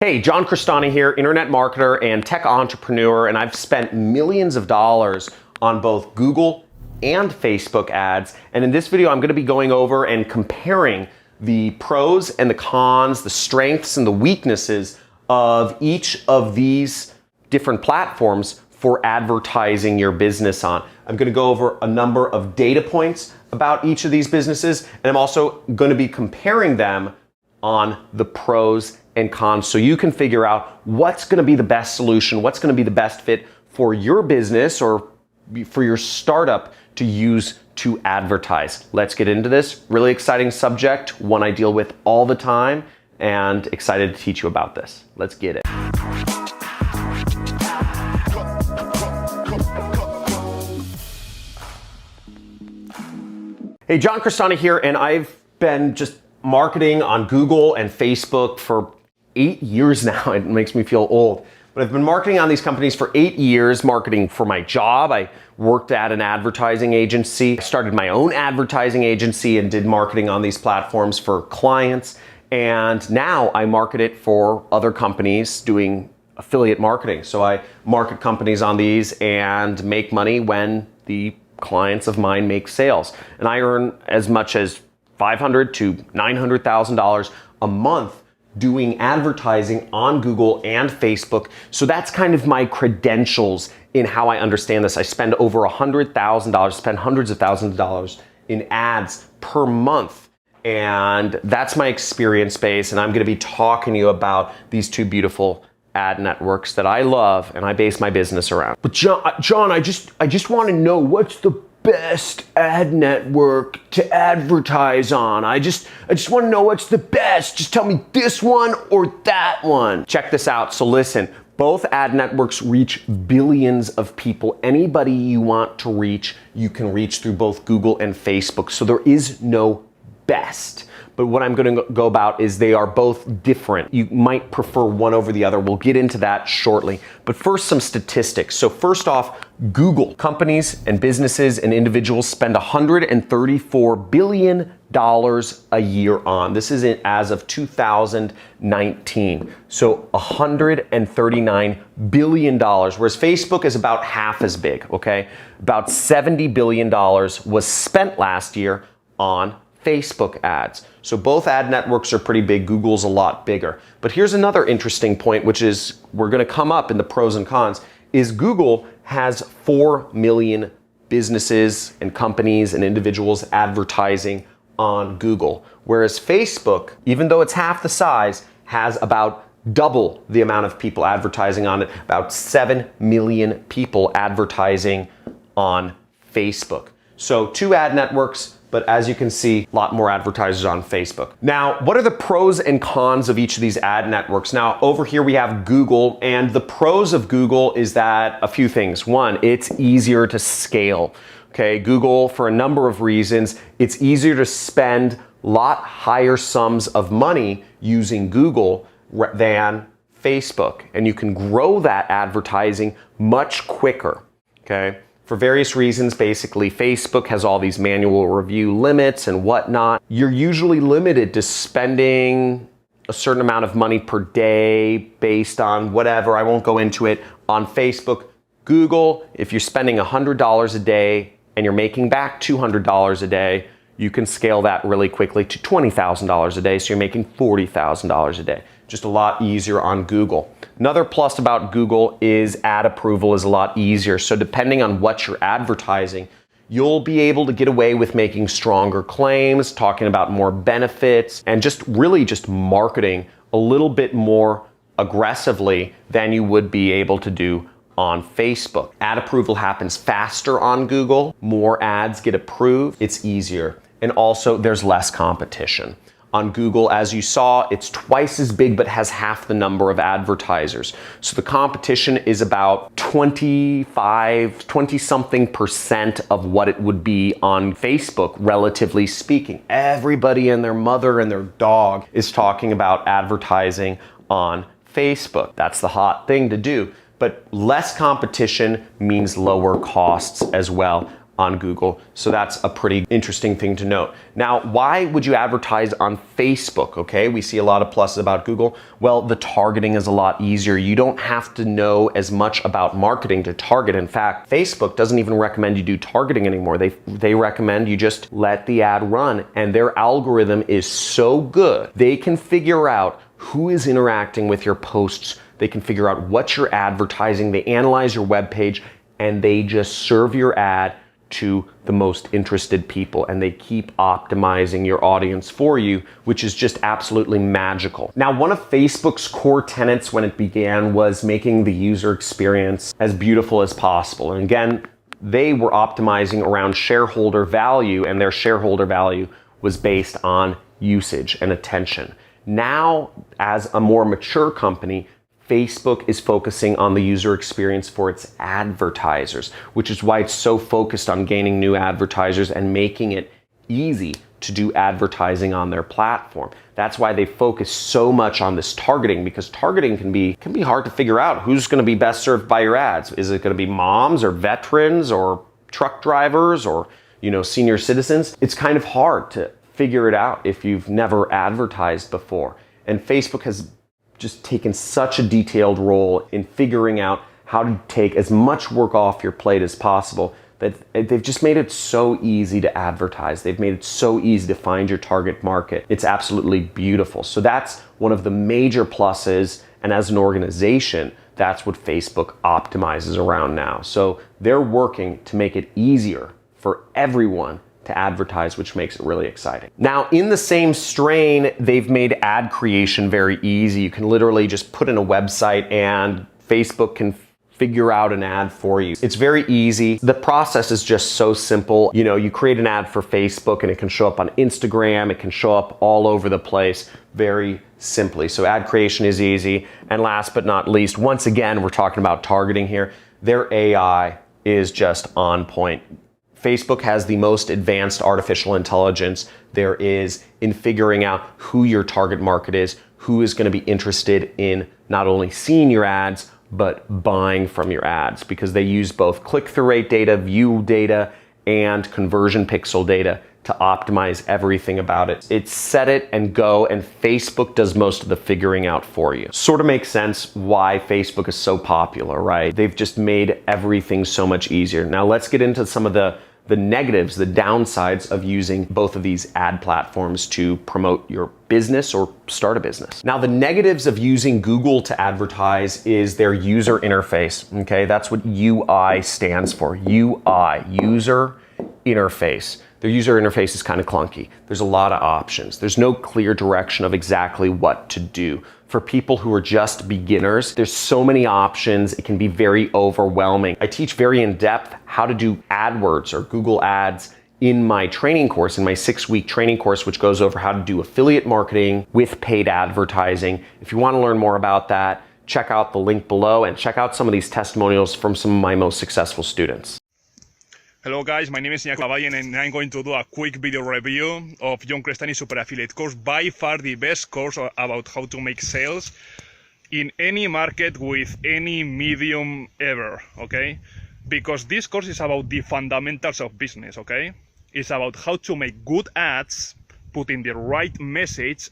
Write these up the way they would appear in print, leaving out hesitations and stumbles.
Hey, John Crestani here, internet marketer and tech entrepreneur, and I've spent millions of dollars on both Google and Facebook ads. And in this video, I'm going to be going over and comparing the pros and the cons, the strengths and the weaknesses of each of these different platforms for advertising your business on. I'm going to go over a number of data points about each of these businesses, and I'm also going to be comparing them on the pros and cons so you can figure out what's going to be the best solution, what's going to be the best fit for your business or for your startup to use to advertise. Let's get into this. Really exciting subject, one I deal with all the time, and excited to teach you about this. Let's get it. Hey, John Crestani here, and I've been just marketing on Google and Facebook for 8 years now. It makes me feel old. But I've been marketing on these companies for 8 years, marketing for my job. I worked at an advertising agency. I started my own advertising agency and did marketing on these platforms for clients. And now I market it for other companies doing affiliate marketing. So I market companies on these and make money when the clients of mine make sales. And I earn as much as $500,000 to $900,000 a month doing advertising on Google and Facebook. So that's kind of my credentials in how I understand this. I spend over $100,000, spend hundreds of thousands of dollars in ads per month. And that's my experience base. And I'm going to be talking to you about these two beautiful ad networks that I love and I base my business around. But John, I just want to know, what's the best ad network to advertise on? I just want to know what's the best. Just tell me this one or that one. Check this out. So listen, both ad networks reach billions of people. Anybody you want to reach, you can reach through both Google and Facebook. So there is no best. But what I'm going to go about is they are both different. You might prefer one over the other. We'll get into that shortly. But first, some statistics. So first off, Google. Companies and businesses and individuals spend $134 billion a year on. This is as of 2019. So $139 billion, whereas Facebook is about half as big, okay? About $70 billion was spent last year on Facebook ads. So both ad networks are pretty big. Google's a lot bigger. But here's another interesting point, which is we're going to come up in the pros and cons, is Google has 4 million businesses and companies and individuals advertising on Google. Whereas Facebook, even though it's half the size, has about double the amount of people advertising on it, about 7 million people advertising on Facebook. So two ad networks, but as you can see, a lot more advertisers on Facebook. Now, what are the pros and cons of each of these ad networks? Now, over here we have Google, and the pros of Google is that a few things. One, it's easier to scale. Okay, Google, for a number of reasons, it's easier to spend a lot higher sums of money using Google than Facebook, and you can grow that advertising much quicker, okay? For various reasons, basically, Facebook has all these manual review limits and whatnot. You're usually limited to spending a certain amount of money per day based on whatever. I won't go into it. On Facebook, Google, if you're spending $100 a day and you're making back $200 a day, you can scale that really quickly to $20,000 a day, so you're making $40,000 a day. Just a lot easier on Google. Another plus about Google is ad approval is a lot easier. So depending on what you're advertising, you'll be able to get away with making stronger claims, talking about more benefits, and just really just marketing a little bit more aggressively than you would be able to do on Facebook. Ad approval happens faster on Google. More ads get approved. It's easier. And also there's less competition. On Google, as you saw, it's twice as big but has half the number of advertisers. So the competition is about 20-something% of what it would be on Facebook, relatively speaking. Everybody and their mother and their dog is talking about advertising on Facebook. That's the hot thing to do. But less competition means lower costs as well on Google. So that's a pretty interesting thing to note. Now, why would you advertise on Facebook? Okay, we see a lot of pluses about Google. Well, the targeting is a lot easier. You don't have to know as much about marketing to target. In fact, Facebook doesn't even recommend you do targeting anymore. They recommend you just let the ad run, and their algorithm is so good. They can figure out who is interacting with your posts. They can figure out what you're advertising. They analyze your web page, and they just serve your ad to the most interested people, and they keep optimizing your audience for you, which is just absolutely magical. Now, one of Facebook's core tenets when it began was making the user experience as beautiful as possible. And again, they were optimizing around shareholder value, and their shareholder value was based on usage and attention. Now, as a more mature company, Facebook is focusing on the user experience for its advertisers, which is why it's so focused on gaining new advertisers and making it easy to do advertising on their platform. That's why they focus so much on this targeting, because targeting can be hard to figure out who's going to be best served by your ads. Is it going to be moms or veterans or truck drivers or, senior citizens? It's kind of hard to figure it out if you've never advertised before. And Facebook has just taken such a detailed role in figuring out how to take as much work off your plate as possible that they've just made it so easy to advertise. They've made it so easy to find your target market. It's absolutely beautiful. So that's one of the major pluses. And as an organization, that's what Facebook optimizes around now. So they're working to make it easier for everyone to advertise, which makes it really exciting. Now, in the same strain, they've made ad creation very easy. You can literally just put in a website and Facebook can figure out an ad for you. It's very easy. The process is just so simple. You create an ad for Facebook and it can show up on Instagram. It can show up all over the place very simply. So ad creation is easy. And last but not least, once again, we're talking about targeting here. Their AI is just on point. Facebook has the most advanced artificial intelligence there is in figuring out who your target market is, who is going to be interested in not only seeing your ads, but buying from your ads, because they use both click-through rate data, view data, and conversion pixel data to optimize everything about it. It's set it and go, and Facebook does most of the figuring out for you. Sort of makes sense why Facebook is so popular, right? They've just made everything so much easier. Now let's get into some of the negatives, the downsides of using both of these ad platforms to promote your business or start a business. Now, the negatives of using Google to advertise is their user interface, okay? That's what UI stands for, UI, user interface. Their user interface is kind of clunky. There's a lot of options. There's no clear direction of exactly what to do. For people who are just beginners, there's so many options, it can be very overwhelming. I teach very in-depth how to do AdWords or Google Ads in my training course, in my 6-week training course, which goes over how to do affiliate marketing with paid advertising. If you want to learn more about that, check out the link below and check out some of these testimonials from some of my most successful students. Hello guys, my name is Iñaki Lavallen and I'm going to do a quick video review of John Crestani Super Affiliate course, by far the best course about how to make sales in any market with any medium ever, okay? Because this course is about the fundamentals of business, okay? It's about how to make good ads, put in the right message,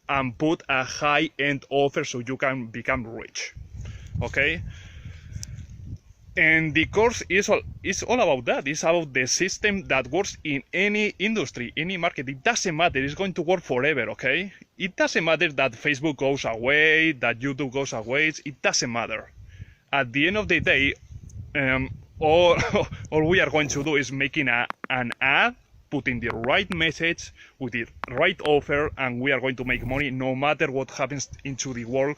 and put a high-end offer so you can become rich, okay? And the course is all about that. It's about the system that works in any industry, any market. It doesn't matter. It's going to work forever, okay? It doesn't matter that Facebook goes away, that YouTube goes away. It doesn't matter. At the end of the day, all we are going to do is making an ad, putting the right message with the right offer, and we are going to make money no matter what happens into the world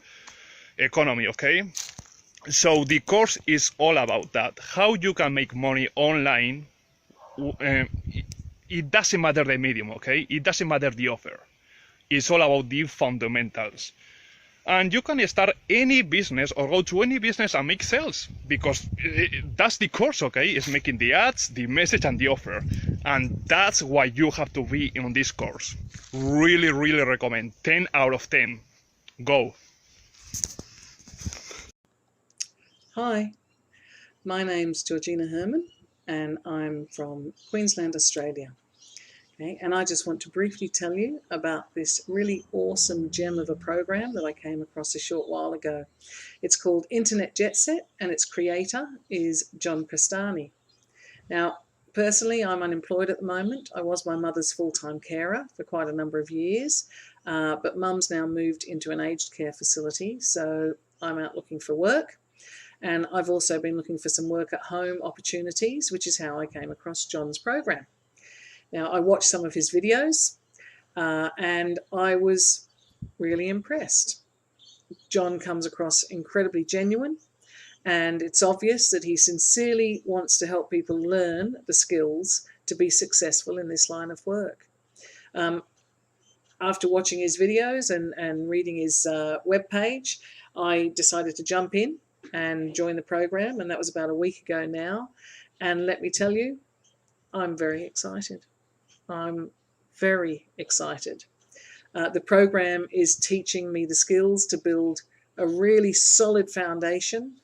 economy, okay? So the course is all about that, how you can make money online. It doesn't matter the medium, okay? It doesn't matter the offer. It's all about the fundamentals. And you can start any business or go to any business and make sales, because that's the course, okay? It's making the ads, the message, and the offer. And that's why you have to be in this course. Really, really recommend. 10 out of 10. Go. Hi, my name's Georgina Herman, and I'm from Queensland, Australia. Okay, and I just want to briefly tell you about this really awesome gem of a program that I came across a short while ago. It's called Internet Jet Set, and its creator is John Crestani. Now, personally, I'm unemployed at the moment. I was my mother's full-time carer for quite a number of years, but mum's now moved into an aged care facility, so I'm out looking for work. And I've also been looking for some work at home opportunities, which is how I came across John's program. Now, I watched some of his videos and I was really impressed. John comes across incredibly genuine, and it's obvious that he sincerely wants to help people learn the skills to be successful in this line of work. After watching his videos and reading his webpage, I decided to jump in and join the program, and that was about a week ago now. And let me tell you, I'm very excited. I'm very excited. The program is teaching me the skills to build a really solid foundation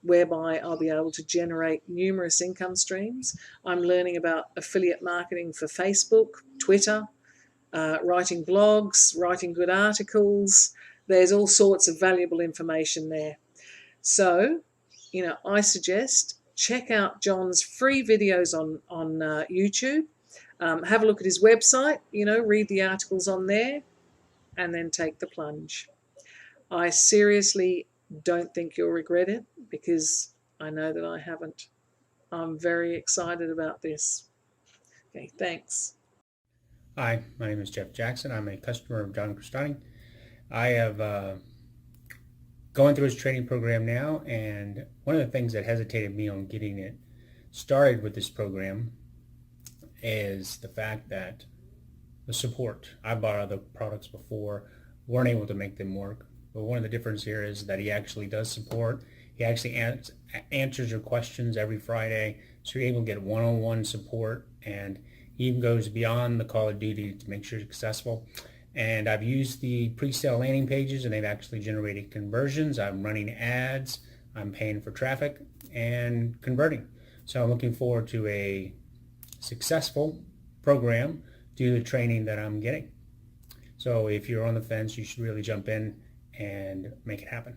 whereby I'll be able to generate numerous income streams. I'm learning about affiliate marketing for Facebook, Twitter, writing blogs, writing good articles. There's all sorts of valuable information there. So, I suggest check out John's free videos on YouTube. Have a look at his website, read the articles on there, and then take the plunge. I seriously don't think you'll regret it, because I know that I haven't. I'm very excited about this. Okay, thanks. Hi, my name is Jeff Jackson. I'm a customer of John Crestani. I have going through his training program now, and one of the things that hesitated me on getting it started with this program is the fact that the support. I bought other products before, weren't able to make them work. But one of the differences here is that he actually does support. He actually answers your questions every Friday, so you're able to get one-on-one support, and he even goes beyond the call of duty to make sure you're successful. And I've used the pre-sale landing pages, and they've actually generated conversions. I'm running ads, I'm paying for traffic, and converting. So I'm looking forward to a successful program due to the training that I'm getting. So if you're on the fence, you should really jump in and make it happen.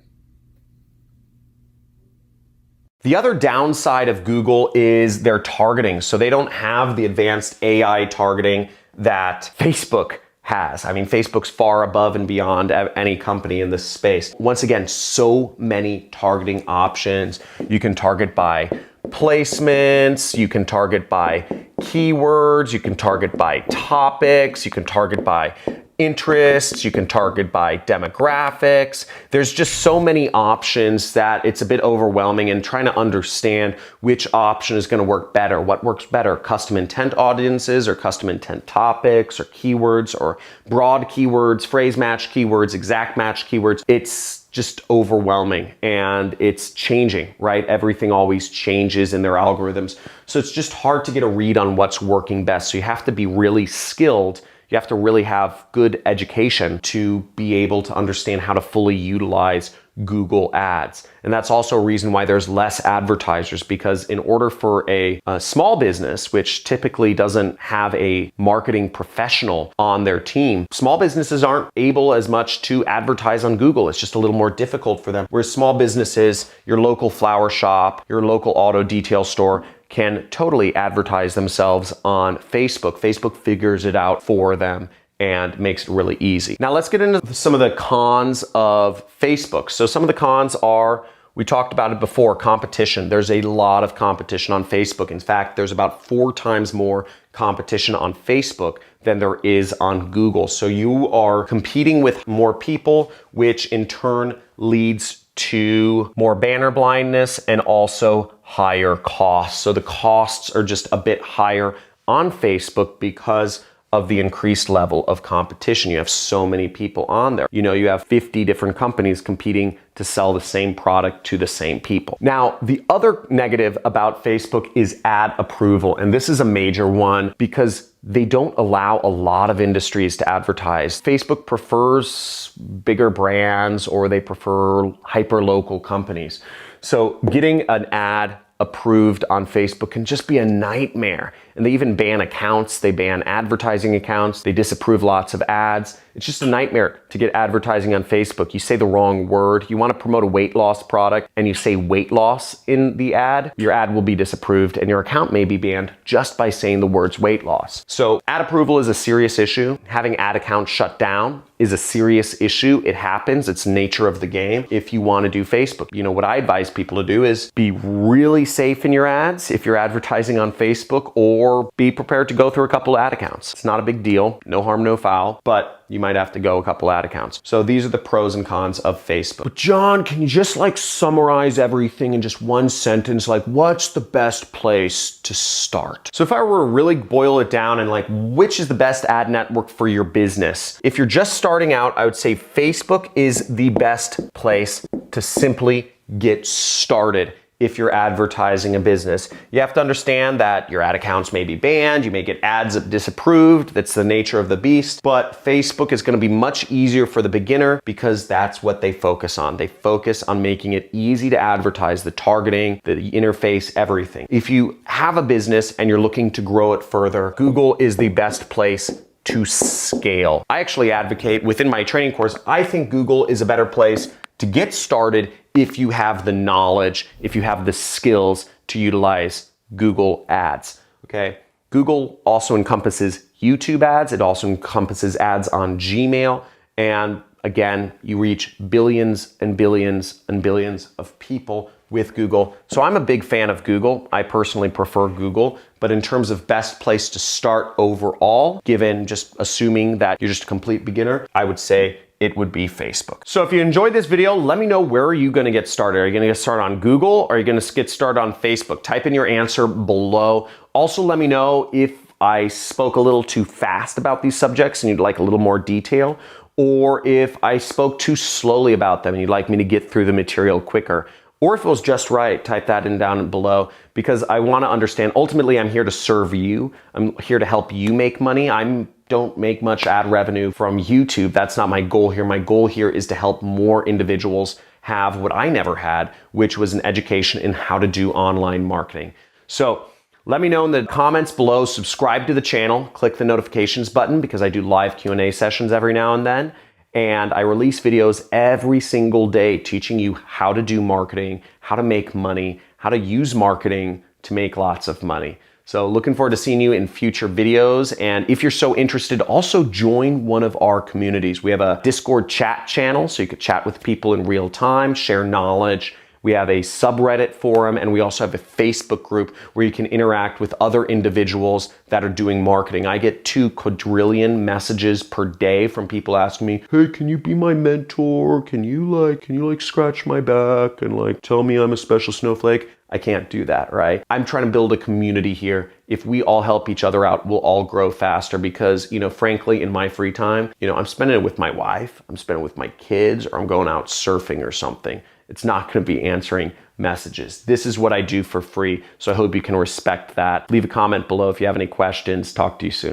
The other downside of Google is their targeting. So they don't have the advanced AI targeting that Facebook has. I mean, Facebook's far above and beyond any company in this space. Once again, so many targeting options. You can target by placements, you can target by keywords, you can target by topics, you can target by interests, you can target by demographics. There's just so many options that it's a bit overwhelming, and trying to understand which option is going to work better. What works better, custom intent audiences or custom intent topics or keywords or broad keywords, phrase match keywords, exact match keywords. It's just overwhelming, and it's changing, right? Everything always changes in their algorithms. So it's just hard to get a read on what's working best. So you have to be really skilled. You have to really have good education to be able to understand how to fully utilize Google Ads. And that's also a reason why there's less advertisers, because in order for a small business, which typically doesn't have a marketing professional on their team, small businesses aren't able as much to advertise on Google. It's just a little more difficult for them. Whereas small businesses, your local flower shop, your local auto detail store, can totally advertise themselves on Facebook. Facebook figures it out for them and makes it really easy. Now let's get into some of the cons of Facebook. So some of the cons are, we talked about it before, competition. There's a lot of competition on Facebook. In fact, there's about 4 times more competition on Facebook than there is on Google. So you are competing with more people, which in turn leads to more banner blindness and also higher costs. So the costs are just a bit higher on Facebook because of the increased level of competition. You have so many people on there. You have 50 different companies competing to sell the same product to the same people. Now, the other negative about Facebook is ad approval. And this is a major one because they don't allow a lot of industries to advertise. Facebook prefers bigger brands, or they prefer hyper-local companies. So getting an ad approved on Facebook can just be a nightmare. And they even ban accounts, they ban advertising accounts, they disapprove lots of ads. It's just a nightmare to get advertising on Facebook. You say the wrong word, you want to promote a weight loss product and you say weight loss in the ad, your ad will be disapproved and your account may be banned just by saying the words weight loss. So ad approval is a serious issue. Having ad accounts shut down is a serious issue. It happens. It's the nature of the game. If you want to do Facebook, you know, what I advise people to do is be really safe in your ads if you're advertising on Facebook, or be prepared to go through a couple ad accounts. It's not a big deal. No harm, no foul, but you might have to go a couple ad accounts. So these are the pros and cons of Facebook. But John, can you just like summarize everything in just one sentence? Like, what's the best place to start? So if I were to really boil it down and like, which is the best ad network for your business? If you're just starting out, I would say Facebook is the best place to simply get started. If you're advertising a business, you have to understand that your ad accounts may be banned, you may get ads disapproved, that's the nature of the beast, but Facebook is going to be much easier for the beginner because that's what they focus on. They focus on making it easy to advertise, the targeting, the interface, everything. If you have a business and you're looking to grow it further, Google is the best place to scale. I actually advocate within my training course, I think Google is a better place to get started if you have the knowledge, if you have the skills to utilize Google ads, okay? Google also encompasses YouTube ads. It also encompasses ads on Gmail. And again, you reach billions and billions and billions of people with Google. So I'm a big fan of Google. I personally prefer Google, but in terms of best place to start overall, given just assuming that you're just a complete beginner, I would say it would be Facebook. So if you enjoyed this video, let me know, where are you gonna get started? Are you gonna get started on Google or are you gonna get started on Facebook? Type in your answer below. Also, let me know if I spoke a little too fast about these subjects and you'd like a little more detail, or if I spoke too slowly about them and you'd like me to get through the material quicker. Or if it was just right, type that in down below, because I want to understand, ultimately I'm here to serve you. I'm here to help you make money. I don't make much ad revenue from YouTube. That's not my goal here. My goal here is to help more individuals have what I never had, which was an education in how to do online marketing. So let me know in the comments below, subscribe to the channel, click the notifications button because I do live Q&A sessions every now and then. And I release videos every single day teaching you how to do marketing, how to make money, how to use marketing to make lots of money. So looking forward to seeing you in future videos. And if you're so interested, also join one of our communities. We have a Discord chat channel, so you could chat with people in real time, share knowledge. We have a subreddit forum, and we also have a Facebook group where you can interact with other individuals that are doing marketing. I get 2 quadrillion messages per day from people asking me, hey, can you be my mentor? Can you scratch my back and like tell me I'm a special snowflake? I can't do that, right? I'm trying to build a community here. If we all help each other out, we'll all grow faster because, you know, frankly, in my free time, you know, I'm spending it with my wife, I'm spending it with my kids, or I'm going out surfing or something. It's not going to be answering messages. This is what I do for free, so I hope you can respect that. Leave a comment below if you have any questions. Talk to you soon.